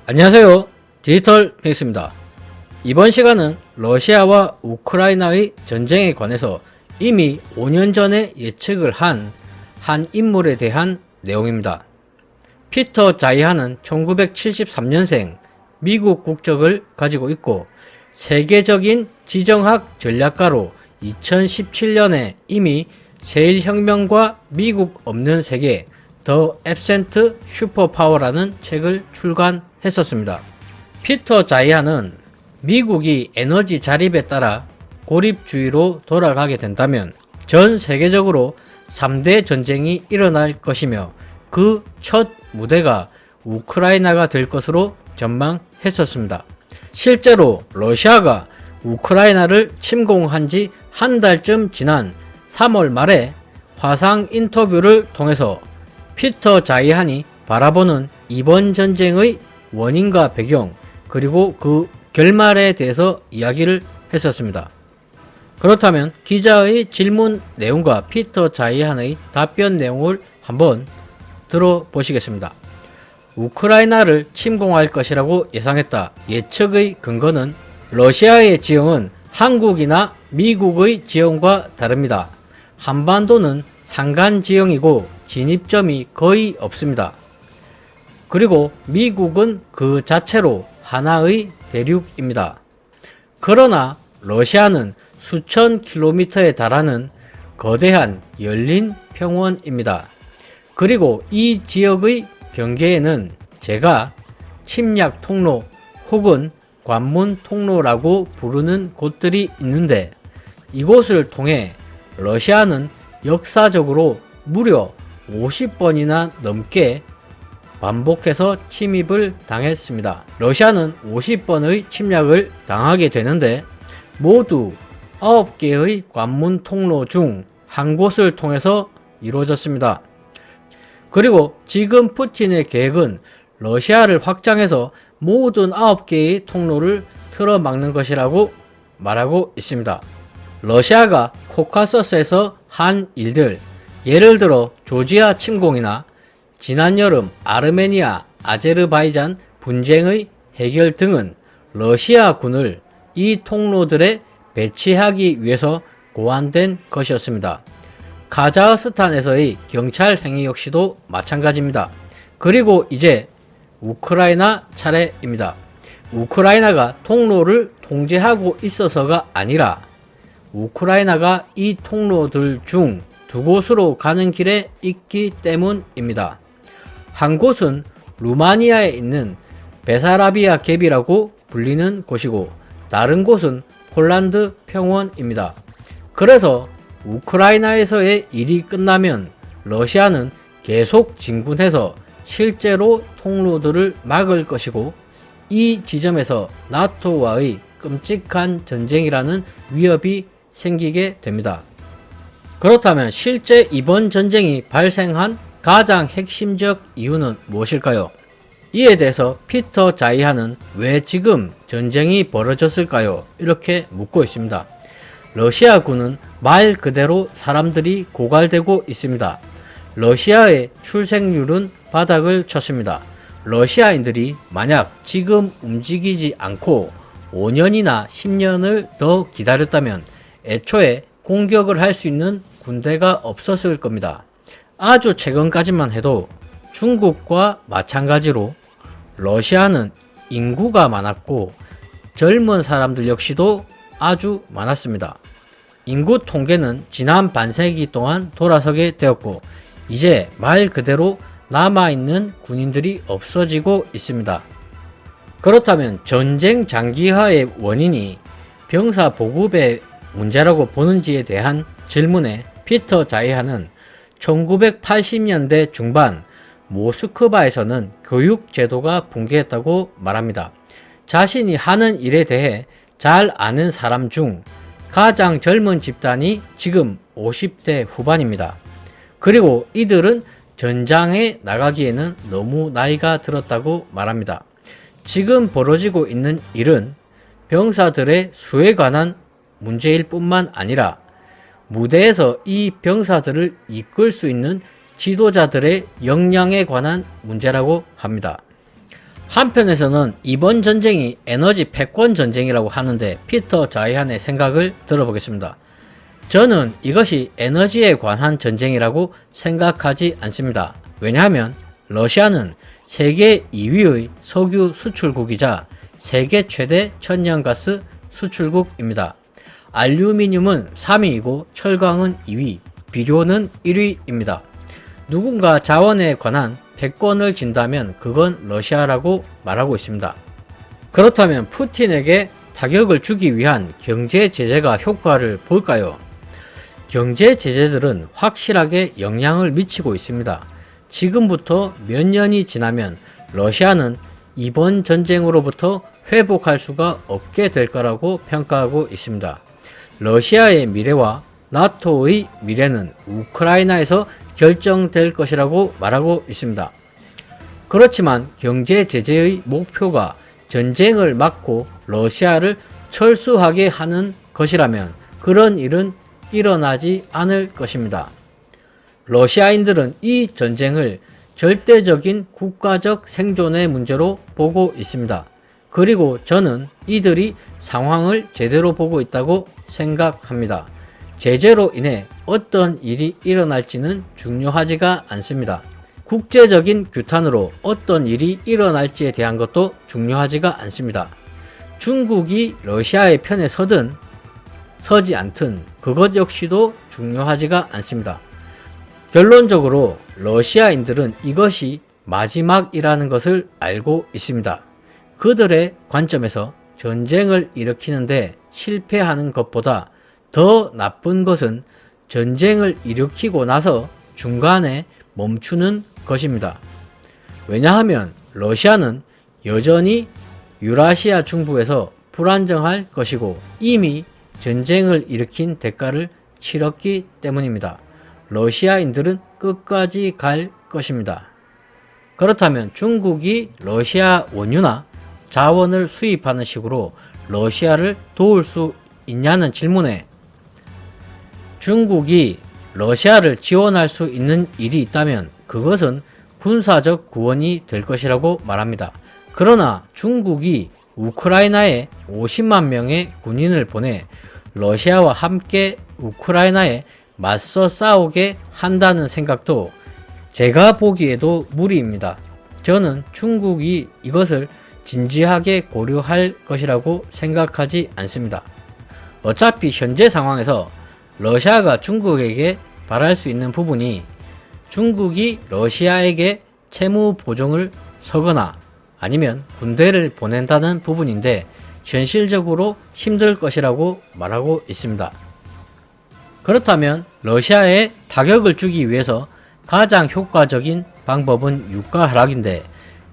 안녕하세요. 디지털 핑스입니다. 이번 시간은 러시아와 우크라이나의 전쟁에 관해서 이미 5년 전에 예측을 한 인물에 대한 내용입니다. 피터 자이하는 1973년생 미국 국적을 가지고 있고 세계적인 지정학 전략가로 2017년에 이미 제1혁명과 미국 없는 세계 더 앱센트 슈퍼파워라는 책을 출간했었습니다. 피터 자이하는 미국이 에너지 자립에 따라 고립주의로 돌아가게 된다면 전 세계적으로 3대 전쟁이 일어날 것이며 그 첫 무대가 우크라이나가 될 것으로 전망했었습니다. 실제로 러시아가 우크라이나를 침공한 지 한 달쯤 지난 3월 말에 화상 인터뷰를 통해서 피터 자이한이 바라보는 이번 전쟁의 원인과 배경 그리고 그 결말에 대해서 이야기를 했었습니다. 그렇다면 기자의 질문 내용과 피터 자이한의 답변 내용을 한번 들어보시겠습니다. 우크라이나를 침공할 것이라고 예상했다. 예측의 근거는 러시아의 지형은 한국이나 미국의 지형과 다릅니다. 한반도는 산간 지형이고 진입점이 거의 없습니다. 그리고 미국은 그 자체로 하나의 대륙입니다. 그러나 러시아는 수천 킬로미터에 달하는 거대한 열린 평원입니다. 그리고 이 지역의 경계에는 제가 침략 통로 혹은 관문 통로라고 부르는 곳들이 있는데 이곳을 통해 러시아는 역사적으로 무려 50번이나 넘게 반복해서 침입을 당했습니다. 러시아는 50번의 침략을 당하게 되는데 모두 9개의 관문 통로 중 한 곳을 통해서 이루어졌습니다. 그리고 지금 푸틴의 계획은 러시아를 확장해서 모든 9개의 통로를 틀어막는 것이라고 말하고 있습니다. 러시아가 코카서스에서 한 일들, 예를 들어 조지아 침공이나 지난 여름 아르메니아, 아제르바이잔 분쟁의 해결 등은 러시아군을 이 통로들에 배치하기 위해서 고안된 것이었습니다. 카자흐스탄에서의 경찰 행위 역시도 마찬가지입니다. 그리고 이제 우크라이나 차례입니다. 우크라이나가 통로를 통제하고 있어서가 아니라 우크라이나가 이 통로들 중 두 곳으로 가는 길에 있기 때문입니다. 한 곳은 루마니아에 있는 베사라비아 갭이라고 불리는 곳이고 다른 곳은 폴란드 평원입니다. 그래서 우크라이나에서의 일이 끝나면 러시아는 계속 진군해서 실제로 통로들을 막을 것이고 이 지점에서 나토와의 끔찍한 전쟁이라는 위협이 생기게 됩니다. 그렇다면 실제 이번 전쟁이 발생한 가장 핵심적 이유는 무엇일까요? 이에 대해서 피터 자이하는 왜 지금 전쟁이 벌어졌을까요? 이렇게 묻고 있습니다. 러시아군은 말 그대로 사람들이 고갈되고 있습니다. 러시아의 출생률은 바닥을 쳤습니다. 러시아인들이 만약 지금 움직이지 않고 5년이나 10년을 더 기다렸다면 애초에 공격을 할 수 있는 군대가 없었을 겁니다. 아주 최근까지만 해도 중국과 마찬가지로 러시아는 인구가 많았고 젊은 사람들 역시도 아주 많았습니다. 인구 통계는 지난 반세기 동안 돌아서게 되었고 이제 말 그대로 남아있는 군인들이 없어지고 있습니다. 그렇다면 전쟁 장기화의 원인이 병사 보급의 문제라고 보는지에 대한 질문에 피터 자이하는 1980년대 중반 모스크바에서는 교육 제도가 붕괴했다고 말합니다. 자신이 하는 일에 대해 잘 아는 사람 중 가장 젊은 집단이 지금 50대 후반입니다. 그리고 이들은 전장에 나가기에는 너무 나이가 들었다고 말합니다. 지금 벌어지고 있는 일은 병사들의 수에 관한 문제일 뿐만 아니라 무대에서 이 병사들을 이끌 수 있는 지도자들의 역량에 관한 문제라고 합니다. 한편에서는 이번 전쟁이 에너지 패권 전쟁이라고 하는데 피터 자이한의 생각을 들어보겠습니다. 저는 이것이 에너지에 관한 전쟁이라고 생각하지 않습니다. 왜냐하면 러시아는 세계 2위의 석유 수출국이자 세계 최대 천연가스 수출국입니다. 알루미늄은 3위이고 철강은 2위, 비료는 1위입니다. 누군가 자원에 관한 패권을 진다면 그건 러시아라고 말하고 있습니다. 그렇다면 푸틴에게 타격을 주기 위한 경제 제재가 효과를 볼까요? 경제 제재들은 확실하게 영향을 미치고 있습니다. 지금부터 몇 년이 지나면 러시아는 이번 전쟁으로부터 회복할 수가 없게 될 거라고 평가하고 있습니다. 러시아의 미래와 나토의 미래는 우크라이나에서 결정될 것이라고 말하고 있습니다. 그렇지만 경제 제재의 목표가 전쟁을 막고 러시아를 철수하게 하는 것이라면 그런 일은 일어나지 않을 것입니다. 러시아인들은 이 전쟁을 절대적인 국가적 생존의 문제로 보고 있습니다. 그리고 저는 이들이 상황을 제대로 보고 있다고 생각합니다. 제재로 인해 어떤 일이 일어날지는 중요하지가 않습니다. 국제적인 규탄으로 어떤 일이 일어날지에 대한 것도 중요하지가 않습니다. 중국이 러시아의 편에 서든 서지 않든 그것 역시도 중요하지가 않습니다. 결론적으로 러시아인들은 이것이 마지막이라는 것을 알고 있습니다. 그들의 관점에서 전쟁을 일으키는데 실패하는 것보다 더 나쁜 것은 전쟁을 일으키고 나서 중간에 멈추는 것입니다. 왜냐하면 러시아는 여전히 유라시아 중부에서 불안정할 것이고 이미 전쟁을 일으킨 대가를 치렀기 때문입니다. 러시아인들은 끝까지 갈 것입니다. 그렇다면 중국이 러시아 원유나 자원을 수입하는 식으로 러시아를 도울 수 있냐는 질문에 중국이 러시아를 지원할 수 있는 일이 있다면 그것은 군사적 구원이 될 것이라고 말합니다. 그러나 중국이 우크라이나에 50만 명의 군인을 보내 러시아와 함께 우크라이나에 맞서 싸우게 한다는 생각도 제가 보기에도 무리입니다. 저는 중국이 이것을 진지하게 고려할 것이라고 생각하지 않습니다. 어차피 현재 상황에서 러시아가 중국에게 바랄 수 있는 부분이 중국이 러시아에게 채무 보증을 서거나 아니면 군대를 보낸다는 부분인데 현실적으로 힘들 것이라고 말하고 있습니다. 그렇다면 러시아에 타격을 주기 위해서 가장 효과적인 방법은 유가 하락인데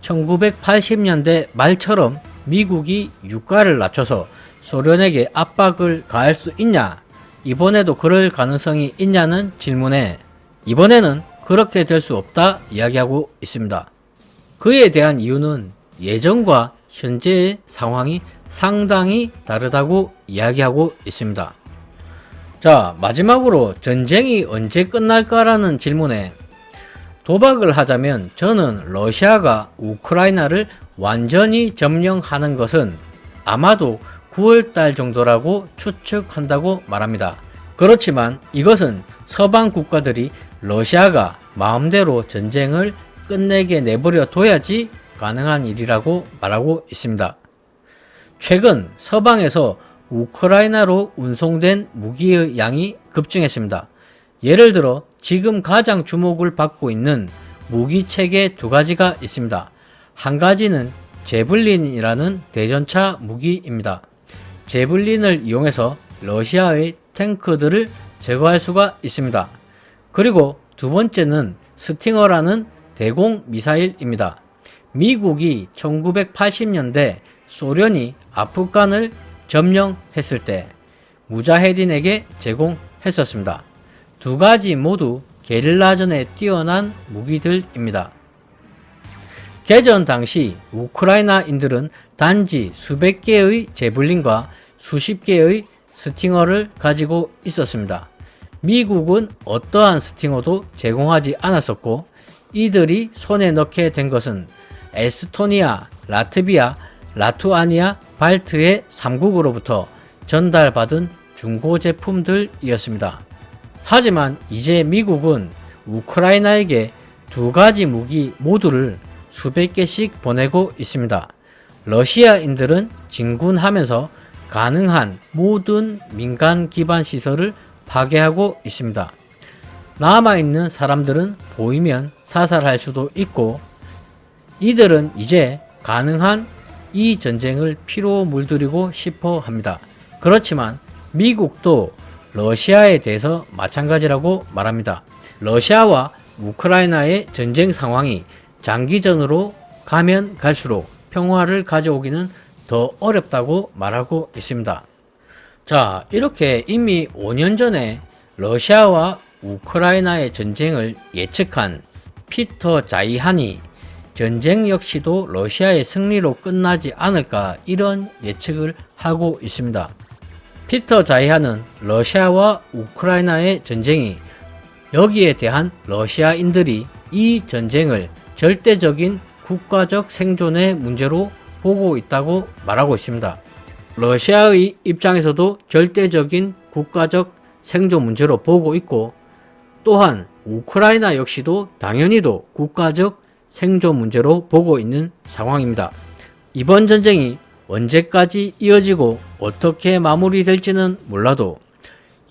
1980년대 말처럼 미국이 유가를 낮춰서 소련에게 압박을 가할 수 있냐? 이번에도 그럴 가능성이 있냐는 질문에 이번에는 그렇게 될 수 없다 이야기하고 있습니다. 그에 대한 이유는 예전과 현재의 상황이 상당히 다르다고 이야기하고 있습니다. 자, 마지막으로 전쟁이 언제 끝날까라는 질문에 도박을 하자면 저는 러시아가 우크라이나를 완전히 점령하는 것은 아마도 9월달 정도라고 추측한다고 말합니다. 그렇지만 이것은 서방 국가들이 러시아가 마음대로 전쟁을 끝내게 내버려 둬야지 가능한 일이라고 말하고 있습니다. 최근 서방에서 우크라이나로 운송된 무기의 양이 급증했습니다. 예를 들어 지금 가장 주목을 받고 있는 무기 체계 두 가지가 있습니다. 한 가지는 제블린이라는 대전차 무기입니다. 제블린을 이용해서 러시아의 탱크들을 제거할 수가 있습니다. 그리고 두 번째는 스팅어라는 대공 미사일입니다. 미국이 1980년대 소련이 아프간을 점령했을 때 무자헤딘에게 제공했었습니다. 두 가지 모두 게릴라전에 뛰어난 무기들입니다. 개전 당시 우크라이나인들은 단지 수백 개의 제블린과 수십 개의 스팅어를 가지고 있었습니다. 미국은 어떠한 스팅어도 제공하지 않았었고 이들이 손에 넣게 된 것은 에스토니아, 라트비아, 라투아니아, 발트의 3국으로부터 전달받은 중고 제품들이었습니다. 하지만 이제 미국은 우크라이나에게 두 가지 무기 모두를 수백 개씩 보내고 있습니다. 러시아인들은 진군하면서 가능한 모든 민간 기반 시설을 파괴하고 있습니다. 남아있는 사람들은 보이면 사살할 수도 있고, 이들은 이제 가능한 이 전쟁을 피로 물들이고 싶어 합니다. 그렇지만 미국도 러시아에 대해서 마찬가지라고 말합니다. 러시아와 우크라이나의 전쟁 상황이 장기전으로 가면 갈수록 평화를 가져오기는 더 어렵다고 말하고 있습니다. 자, 이렇게 이미 5년 전에 러시아와 우크라이나의 전쟁을 예측한 피터 자이한이 전쟁 역시도 러시아의 승리로 끝나지 않을까 이런 예측을 하고 있습니다. 피터 자이한은 러시아와 우크라이나의 전쟁이 여기에 대한 러시아인들이 이 전쟁을 절대적인 국가적 생존의 문제로 보고 있다고 말하고 있습니다. 러시아의 입장에서도 절대적인 국가적 생존 문제로 보고 있고, 또한 우크라이나 역시도 당연히도 국가적 생존 문제로 보고 있는 상황입니다. 이번 전쟁이 언제까지 이어지고 어떻게 마무리될지는 몰라도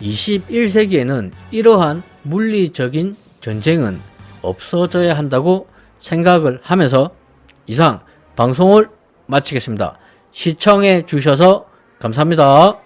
21세기에는 이러한 물리적인 전쟁은 없어져야 한다고 생각을 하면서 이상 방송을 마치겠습니다. 시청해 주셔서 감사합니다.